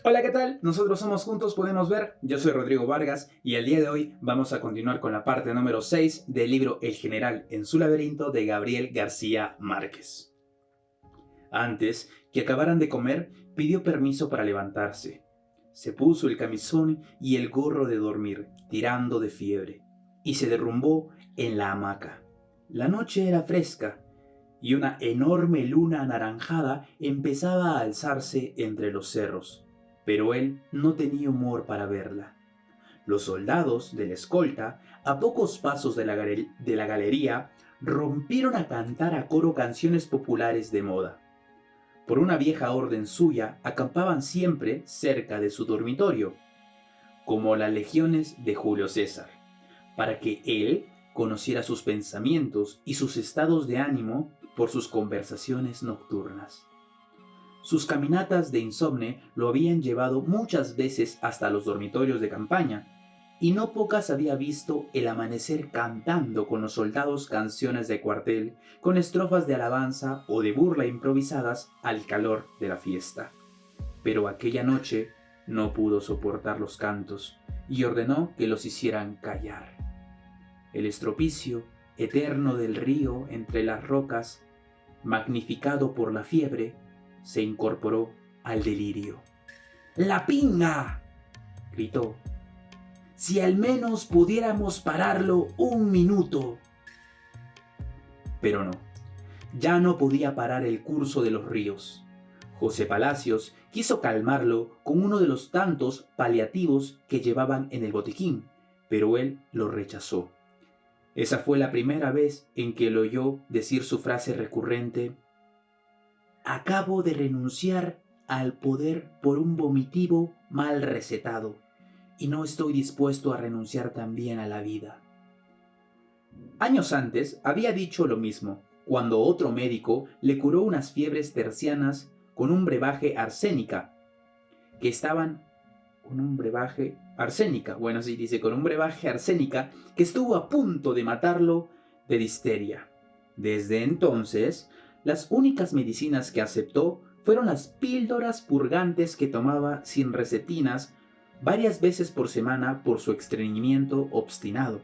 Hola, ¿qué tal? Nosotros somos Juntos Podemos Ver. Yo soy Rodrigo Vargas y el día de hoy vamos a continuar con la parte número 6 del libro El General en su laberinto de Gabriel García Márquez. Antes que acabaran de comer, pidió permiso para levantarse. Se puso el camisón y el gorro de dormir, tirando de fiebre, y se derrumbó en la hamaca. La noche era fresca y una enorme luna anaranjada empezaba a alzarse entre los cerros, pero él no tenía humor para verla. Los soldados de la escolta, a pocos pasos de la galería, rompieron a cantar a coro canciones populares de moda. Por una vieja orden suya, acampaban siempre cerca de su dormitorio, como las legiones de Julio César, para que él conociera sus pensamientos y sus estados de ánimo por sus conversaciones nocturnas. Sus caminatas de insomne lo habían llevado muchas veces hasta los dormitorios de campaña, y no pocas había visto el amanecer cantando con los soldados canciones de cuartel, con estrofas de alabanza o de burla improvisadas al calor de la fiesta. Pero aquella noche no pudo soportar los cantos y ordenó que los hicieran callar. El estropicio eterno del río entre las rocas, magnificado por la fiebre, se incorporó al delirio. ¡La pinga!, gritó. Si al menos pudiéramos pararlo un minuto. Pero no, ya no podía parar el curso de los ríos. José Palacios quiso calmarlo con uno de los tantos paliativos que llevaban en el botiquín, pero él lo rechazó. Esa fue la primera vez en que lo oyó decir su frase recurrente: acabo de renunciar al poder por un vomitivo mal recetado, y no estoy dispuesto a renunciar también a la vida. Años antes había dicho lo mismo, cuando otro médico le curó unas fiebres tercianas con un brebaje arsénica, que estaban con un brebaje arsénica, bueno, sí dice, con un brebaje arsénica que estuvo a punto de matarlo de difteria. Desde entonces, las únicas medicinas que aceptó fueron las píldoras purgantes que tomaba sin recetinas varias veces por semana por su estreñimiento obstinado,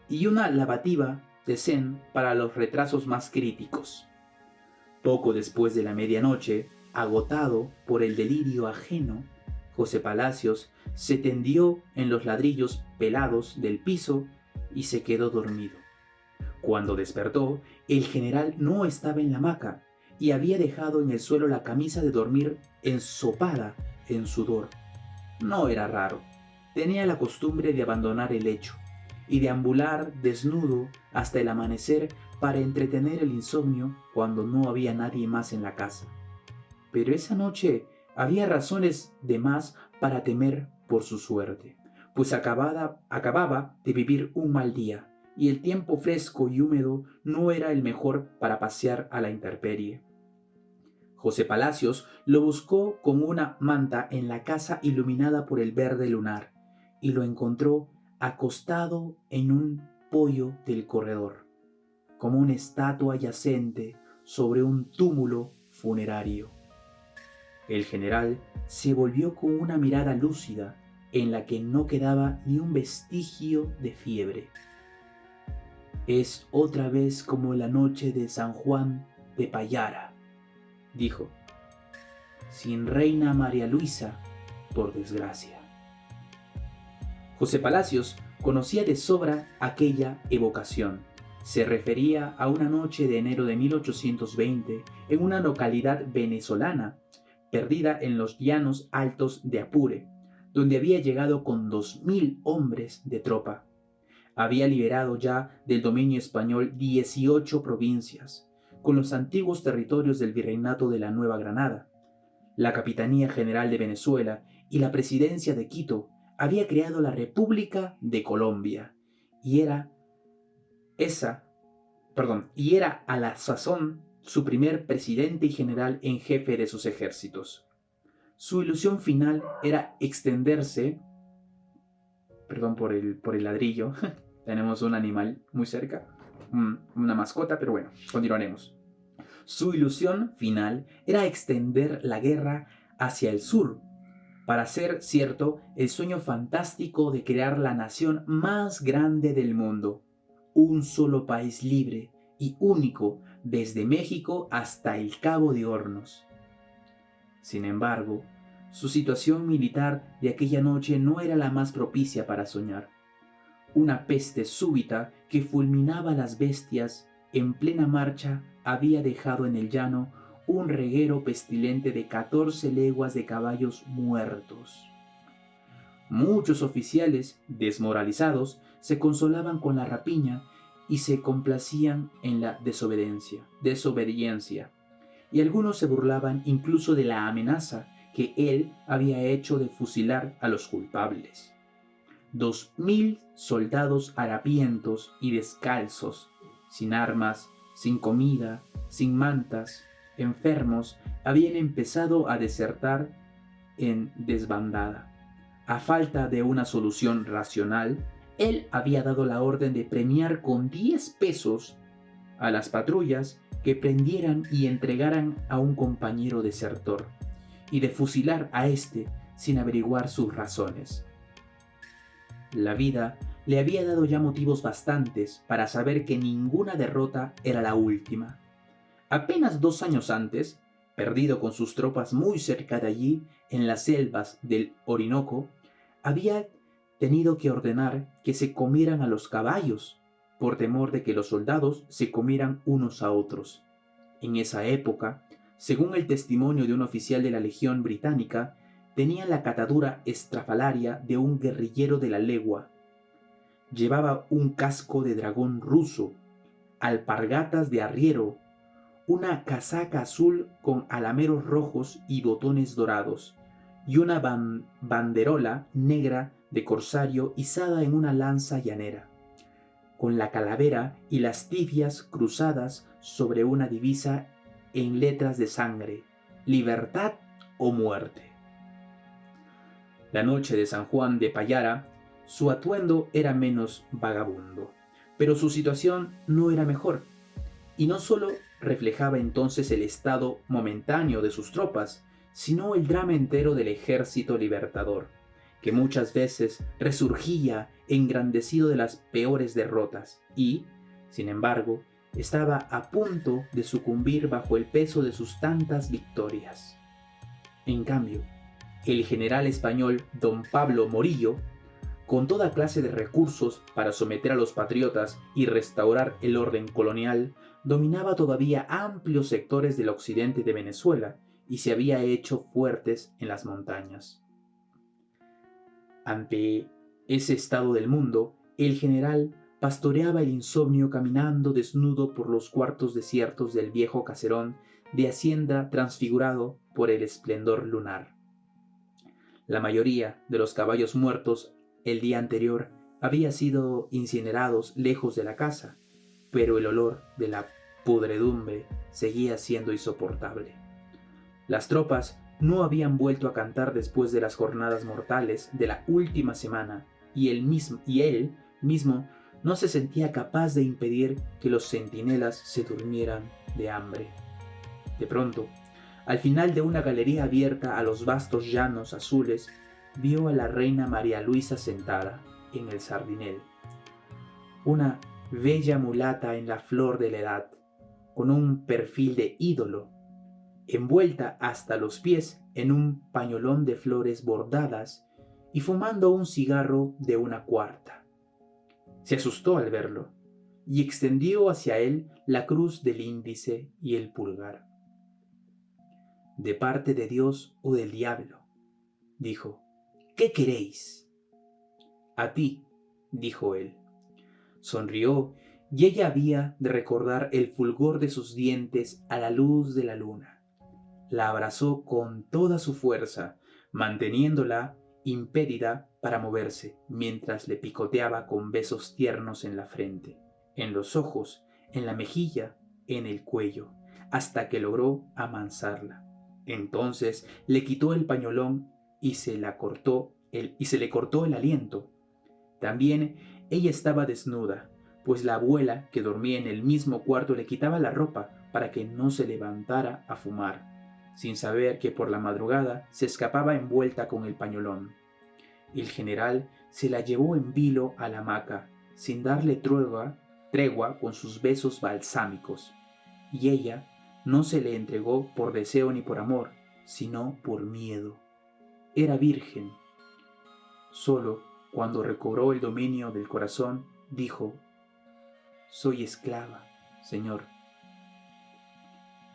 y una lavativa de zen para los retrasos más críticos. Poco después de la medianoche, agotado por el delirio ajeno, José Palacios se tendió en los ladrillos pelados del piso y se quedó dormido. Cuando despertó, el general no estaba en la hamaca y había dejado en el suelo la camisa de dormir ensopada en sudor. No era raro. Tenía la costumbre de abandonar el lecho y de ambular desnudo hasta el amanecer para entretener el insomnio cuando no había nadie más en la casa. Pero esa noche había razones de más para temer por su suerte, pues acababa de vivir un mal día, y el tiempo fresco y húmedo no era el mejor para pasear a la intemperie. José Palacios lo buscó con una manta en la casa iluminada por el verde lunar, y lo encontró acostado en un poyo del corredor, como una estatua yacente sobre un túmulo funerario. El general se volvió con una mirada lúcida en la que no quedaba ni un vestigio de fiebre. Es otra vez como la noche de San Juan de Payara, dijo, sin reina María Luisa, por desgracia. José Palacios conocía de sobra aquella evocación. Se refería a una noche de enero de 1820 en una localidad venezolana perdida en los llanos altos de Apure, donde había llegado con 2000 hombres de tropa. Había liberado ya del dominio español 18 provincias, con los antiguos territorios del Virreinato de la Nueva Granada. La Capitanía General de Venezuela y la Presidencia de Quito había creado la República de Colombia, y esa, y era a la sazón su primer presidente y general en jefe de sus ejércitos. Su ilusión final era extenderse, perdón por el ladrillo, tenemos un animal muy cerca, una mascota, pero bueno, continuaremos. Su ilusión final era extender la guerra hacia el sur, para ser cierto el sueño fantástico de crear la nación más grande del mundo, un solo país libre y único desde México hasta el Cabo de Hornos. Sin embargo, su situación militar de aquella noche no era la más propicia para soñar. Una peste súbita que fulminaba a las bestias en plena marcha había dejado en el llano un reguero pestilente de 14 leguas de caballos muertos. Muchos oficiales, desmoralizados, se consolaban con la rapiña y se complacían en la desobediencia, y algunos se burlaban incluso de la amenaza que él había hecho de fusilar a los culpables. 2000 soldados harapientos y descalzos, sin armas, sin comida, sin mantas, enfermos, habían empezado a desertar en desbandada. A falta de una solución racional, él había dado la orden de premiar con 10 pesos a las patrullas que prendieran y entregaran a un compañero desertor, y de fusilar a éste sin averiguar sus razones. La vida le había dado ya motivos bastantes para saber que ninguna derrota era la última. Apenas 2 años antes, perdido con sus tropas muy cerca de allí, en las selvas del Orinoco, había tenido que ordenar que se comieran a los caballos, por temor de que los soldados se comieran unos a otros. En esa época, según el testimonio de un oficial de la Legión Británica, tenía la catadura estrafalaria de un guerrillero de la legua. Llevaba un casco de dragón ruso, alpargatas de arriero, una casaca azul con alameros rojos y botones dorados, y una banderola negra de corsario izada en una lanza llanera, con la calavera y las tibias cruzadas sobre una divisa en letras de sangre: libertad o muerte. La noche de San Juan de Payara, su atuendo era menos vagabundo, pero su situación no era mejor, y no solo reflejaba entonces el estado momentáneo de sus tropas, sino el drama entero del ejército libertador, que muchas veces resurgía engrandecido de las peores derrotas y, sin embargo, estaba a punto de sucumbir bajo el peso de sus tantas victorias. En cambio, el general español don Pablo Morillo, con toda clase de recursos para someter a los patriotas y restaurar el orden colonial, dominaba todavía amplios sectores del occidente de Venezuela y se había hecho fuertes en las montañas. Ante ese estado del mundo, el general pastoreaba el insomnio caminando desnudo por los cuartos desiertos del viejo caserón de hacienda transfigurado por el esplendor lunar. La mayoría de los caballos muertos el día anterior había sido incinerados lejos de la casa, pero el olor de la podredumbre seguía siendo insoportable. Las tropas no habían vuelto a cantar después de las jornadas mortales de la última semana, y él mismo no se sentía capaz de impedir que los centinelas se durmieran de hambre. De pronto, al final de una galería abierta a los vastos llanos azules, vio a la reina María Luisa sentada en el Sardinel, una bella mulata en la flor de la edad, con un perfil de ídolo, envuelta hasta los pies en un pañolón de flores bordadas y fumando un cigarro de una cuarta. Se asustó al verlo y extendió hacia él la cruz del índice y el pulgar. «¿De parte de Dios o del diablo?», dijo. «¿Qué queréis?». «A ti», dijo él. Sonrió y ella había de recordar el fulgor de sus dientes a la luz de la luna. La abrazó con toda su fuerza, manteniéndola impedida para moverse, mientras le picoteaba con besos tiernos en la frente, en los ojos, en la mejilla, en el cuello, hasta que logró amansarla. Entonces le quitó el pañolón y se le cortó el aliento. También ella estaba desnuda, pues la abuela, que dormía en el mismo cuarto, le quitaba la ropa para que no se levantara a fumar. sin saber que por la madrugada se escapaba envuelta con el pañolón. El general se la llevó en vilo a la hamaca, sin darle tregua con sus besos balsámicos, y ella no se le entregó por deseo ni por amor, sino por miedo. Era virgen. Solo cuando recobró el dominio del corazón, dijo: «Soy esclava, señor».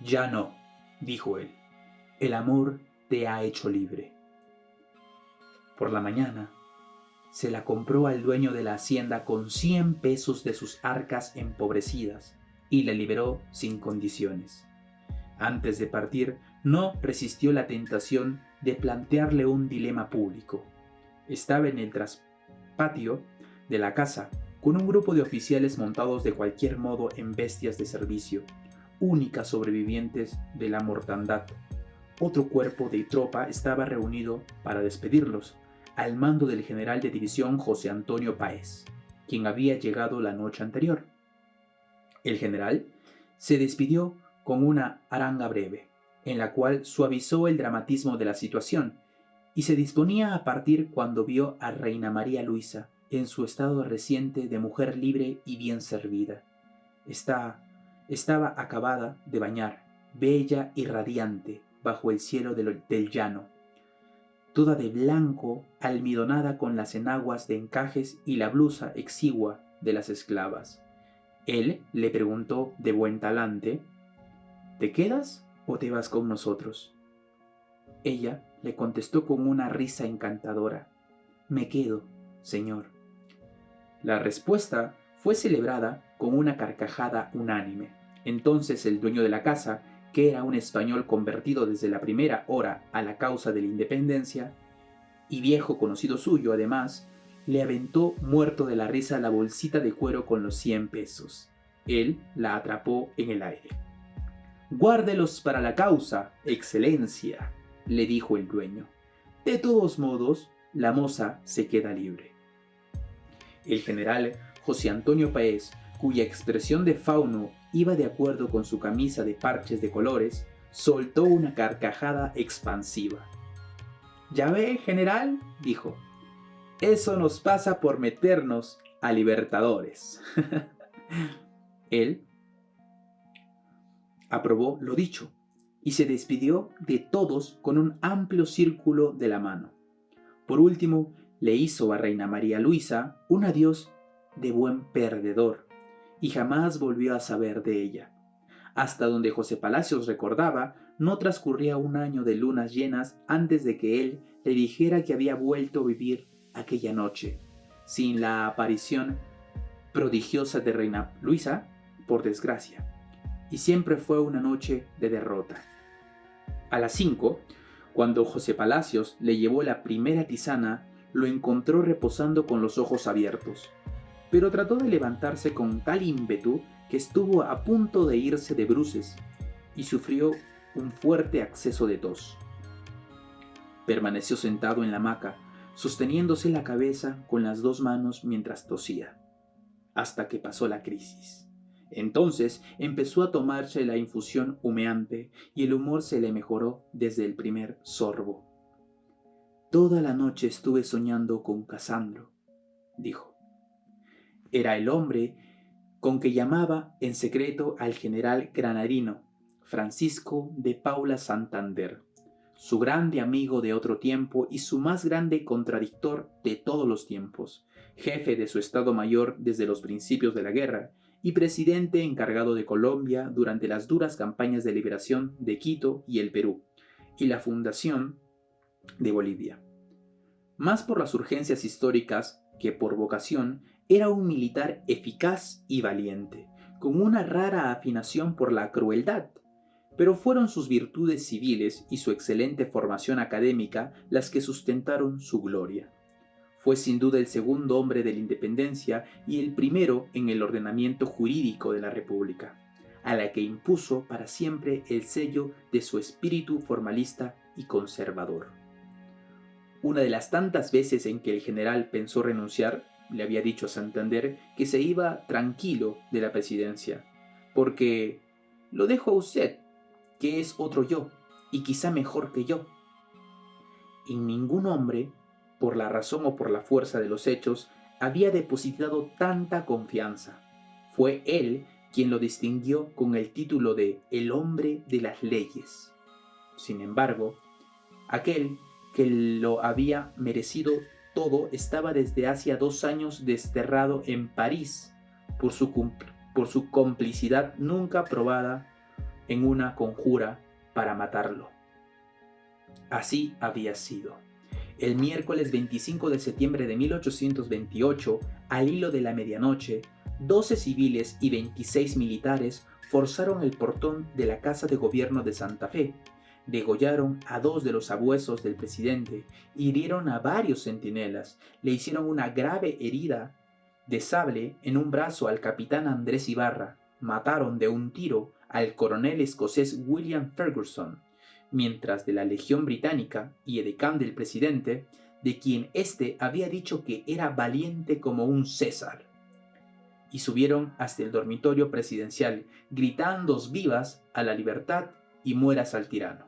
«Ya no», dijo él, «el amor te ha hecho libre». Por la mañana, se la compró al dueño de la hacienda con 100 pesos de sus arcas empobrecidas y la liberó sin condiciones. Antes de partir, no resistió la tentación de plantearle un dilema público. Estaba en el traspatio de la casa, con un grupo de oficiales montados de cualquier modo en bestias de servicio, únicas sobrevivientes de la mortandad. Otro cuerpo de tropa estaba reunido para despedirlos, al mando del general de división José Antonio Páez, quien había llegado la noche anterior. El general se despidió con una aranga breve, en la cual suavizó el dramatismo de la situación, y se disponía a partir cuando vio a Reina María Luisa en su estado reciente de mujer libre y bien servida. Estaba acabada de bañar, bella y radiante, bajo el cielo del llano, toda de blanco, almidonada con las enaguas de encajes y la blusa exigua de las esclavas. Él le preguntó de buen talante: «¿Te quedas o te vas con nosotros?». Ella le contestó con una risa encantadora: «Me quedo, señor». La respuesta fue celebrada con una carcajada unánime. Entonces el dueño de la casa, que era un español convertido desde la primera hora a la causa de la independencia, y viejo conocido suyo además, le aventó muerto de la risa la bolsita de cuero con los 100 pesos. Él la atrapó en el aire. «Guárdelos para la causa, excelencia», le dijo el dueño. «De todos modos, la moza se queda libre». El general José Antonio Páez, cuya expresión de fauno iba de acuerdo con su camisa de parches de colores, soltó una carcajada expansiva. «¿Ya ve, general?», dijo. «Eso nos pasa por meternos a Libertadores». Él aprobó lo dicho y se despidió de todos con un amplio círculo de la mano. Por último, le hizo a Reina María Luisa un adiós de buen perdedor y jamás volvió a saber de ella. Hasta donde José Palacios recordaba, no transcurría un año de lunas llenas antes de que él le dijera que había vuelto a vivir aquella noche, sin la aparición prodigiosa de Reina Luisa, por desgracia, y siempre fue una noche de derrota. A las 5, cuando José Palacios le llevó la primera tisana, lo encontró reposando con los ojos abiertos, pero trató de levantarse con tal ímpetu que estuvo a punto de irse de bruces y sufrió un fuerte acceso de tos. Permaneció sentado en la hamaca, sosteniéndose la cabeza con las 2 manos mientras tosía, hasta que pasó la crisis. Entonces empezó a tomarse la infusión humeante y el humor se le mejoró desde el primer sorbo. «Toda la noche estuve soñando con Casandro», dijo. Era el hombre con que llamaba en secreto al general granadino Francisco de Paula Santander, su grande amigo de otro tiempo y su más grande contradictor de todos los tiempos, jefe de su Estado Mayor desde los principios de la guerra y presidente encargado de Colombia durante las duras campañas de liberación de Quito y el Perú, y la fundación de Bolivia. Más por las urgencias históricas que por vocación, era un militar eficaz y valiente, con una rara afinación por la crueldad, pero fueron sus virtudes civiles y su excelente formación académica las que sustentaron su gloria. Fue sin duda el segundo hombre de la independencia y el primero en el ordenamiento jurídico de la República, a la que impuso para siempre el sello de su espíritu formalista y conservador. Una de las tantas veces en que el general pensó renunciar, le había dicho a Santander que se iba tranquilo de la presidencia, porque «lo dejo a usted, que es otro yo, y quizá mejor que yo. En ningún hombre, por la razón o por la fuerza de los hechos, había depositado tanta confianza. Fue él quien lo distinguió con el título de el hombre de las leyes. Sin embargo, aquel que lo había merecido todo estaba desde hacía 2 años desterrado en París por su complicidad nunca probada en una conjura para matarlo. Así había sido. El miércoles 25 de septiembre de 1828, al hilo de la medianoche, 12 civiles y 26 militares forzaron el portón de la Casa de Gobierno de Santa Fe, degollaron a 2 de los abuesos del presidente, hirieron a varios centinelas, le hicieron una grave herida de sable en un brazo al capitán Andrés Ibarra, mataron de un tiro al coronel escocés William Ferguson, mientras de la Legión Británica y edecán del presidente, de quien éste había dicho que era valiente como un César, y subieron hasta el dormitorio presidencial, gritando vivas a la libertad y mueras al tirano.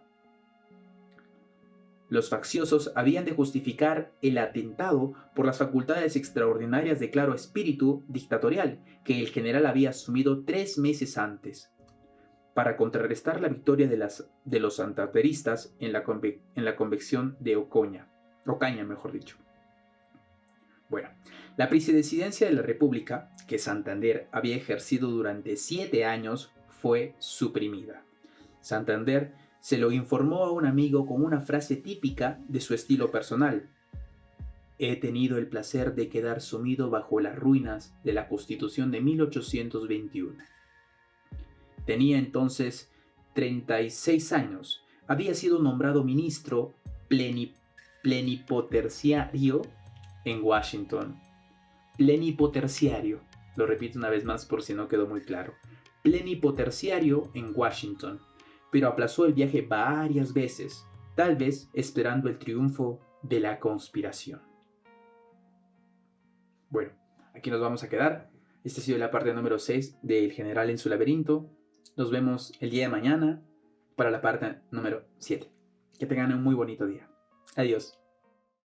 Los facciosos habían de justificar el atentado por las facultades extraordinarias de claro espíritu dictatorial que el general había asumido 3 meses antes, para contrarrestar la victoria de los santanderistas en la convección de Ocaña. Bueno, la presidencia de la República, que Santander había ejercido durante 7 años, fue suprimida. Santander se lo informó a un amigo con una frase típica de su estilo personal: he tenido el placer de quedar sumido bajo las ruinas de la Constitución de 1821. Tenía entonces 36 años. Había sido nombrado ministro plenipotenciario en Washington. Plenipotenciario. Lo repito una vez más por si no quedó muy claro. Plenipotenciario en Washington. Pero aplazó el viaje varias veces, tal vez esperando el triunfo de la conspiración. Bueno, aquí nos vamos a quedar. Esta ha sido la parte número 6 del General en su laberinto. Nos vemos el día de mañana para la parte número 7. Que tengan un muy bonito día. Adiós.